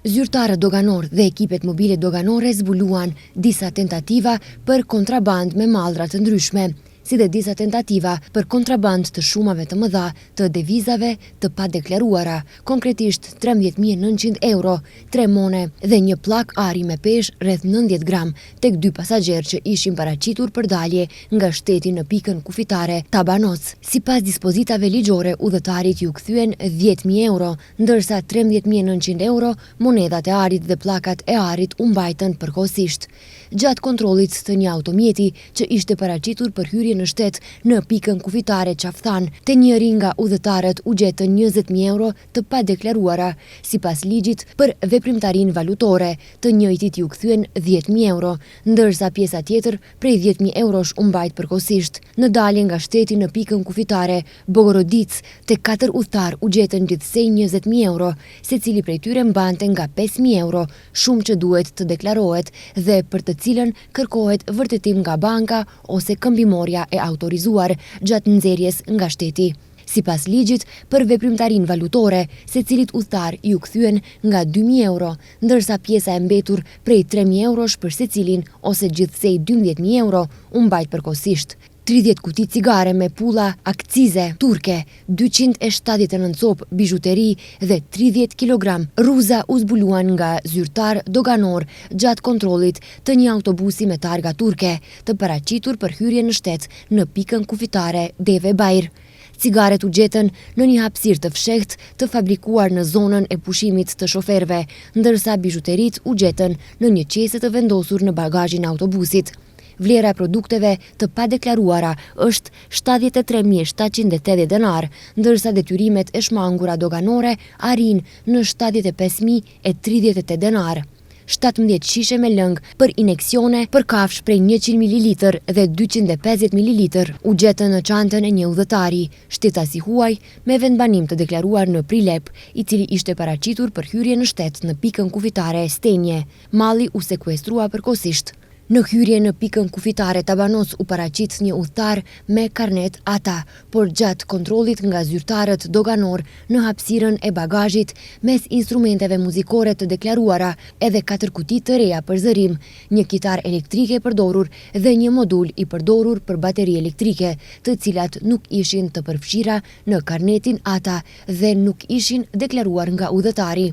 Zyrtarët doganor dhe ekipet mobile doganore zbuluan disa tentativa për kontraband me mallra të ndryshme, si dhe disa tentativa për kontraband të shumave të mëdha të devizave të padeklaruara, konkretisht 13.900 euro, 3 mone dhe një plak ari me pesh rreth 90 gram tek 2 pasagerë që ishin paraqitur për dalje nga shteti në pikën kufitare Tabanoc. Sipas dispozitave ligjore, udhëtarit ju kthyen 10.000 euro, ndërsa 13.900 euro monedat e arit dhe plakat e arit u mbajtën përkohësisht. Gjatë kontrollit të një automjeti që ishte paraqitur për hyrje në shtet në pikën kufitare Qafthan, te njëri nga udhëtarët u gjetën 20.000 euro të padeklaruara. Sipas ligjit për veprimtarinë valutore, të njëjtit ju kthyen 10.000 euro, ndërsa pjesa tjetër prej 10.000 eurosh u mbajt përkohësisht. Në dalje nga shteti në pikën kufitare Bogorodic, te 4 udhëtar u gjetën gjithsej 20.000 euro, secili prej tyre mbante nga 5.000 euro, shumë që duhet të deklarohet dhe për të cilën kërkohet vërtetim nga banka ose këmbimorja e autorizuar gjatë nxjerrjes nga shteti. Sipas ligjit, për veprimtarinë valutore, secilit udhëtar ju kthyen nga 2.000 euro, ndërsa pjesa e mbetur prej 3.000 eurosh për secilin ose gjithsej 12.000 euro u mbajt përkohësisht. 30 kuti cigare me pulla akcize turke, 279 copë bijuteri dhe 30 kg rruza u zbuluan nga zyrtar doganor gjatë kontrollit të një autobusi me targa turke, të paraqitur për hyrje në shtet në pikën kufitare Devebajr. Cigaret u gjetën në një hapësirë të fshehtë të fabrikuar në zonën e pushimit të shoferëve, ndërsa bijuterit u gjetën në një qese të vendosur në bagazhin e autobusit. Vlera e produkteve të padeklaruara është 73.780 denar, ndërsa detyrimet e shmangura doganore arrin në 75.038 denar. 17 shishe me lëng për ineksione për kafsh prej 100 ml dhe 250 ml u gjetën në çantën e një udhëtari, shtetasi huaj me vendbanim të deklaruar në Prilep, i cili ishte paraqitur për hyrje në shtet në pikën kufitare Stenje. Malli u sekuestrua përkohësisht. Në hyrje në pikën kufitare Tabanoc u paraqit një udhëtar me karnet ATA, por gjatë kontrollit nga zyrtarët doganor në hapësirën e bagazhit, mes instrumenteve muzikore të deklaruara, edhe 4 kuti të reja për zërim, një kitar elektrike përdorur dhe një modul i përdorur për bateri elektrike, të cilat nuk ishin të përfshira në karnetin ATA dhe nuk ishin deklaruar nga udhëtari.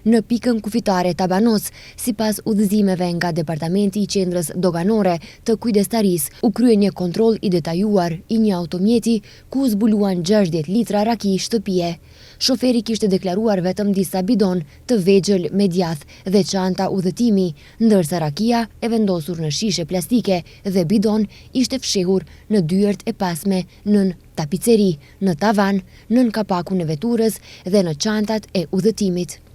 Në pikën kufitare Tabanoc, sipas udhëzimeve nga Departamenti i Qendrës Doganore të Kujdestarisë, u krye një kontroll i detajuar i një automjeti ku zbuluan 60 litra raki shtëpie. Shoferi kishte deklaruar vetëm disa bidon të vegjël me djath dhe çanta udhëtimi, ndërsa rakia e vendosur në shishe plastike dhe bidon ishte fshehur në dyert e pasme nën tapiceri, në tavan, nën kapakun e veturës dhe në çantat e udhëtimit.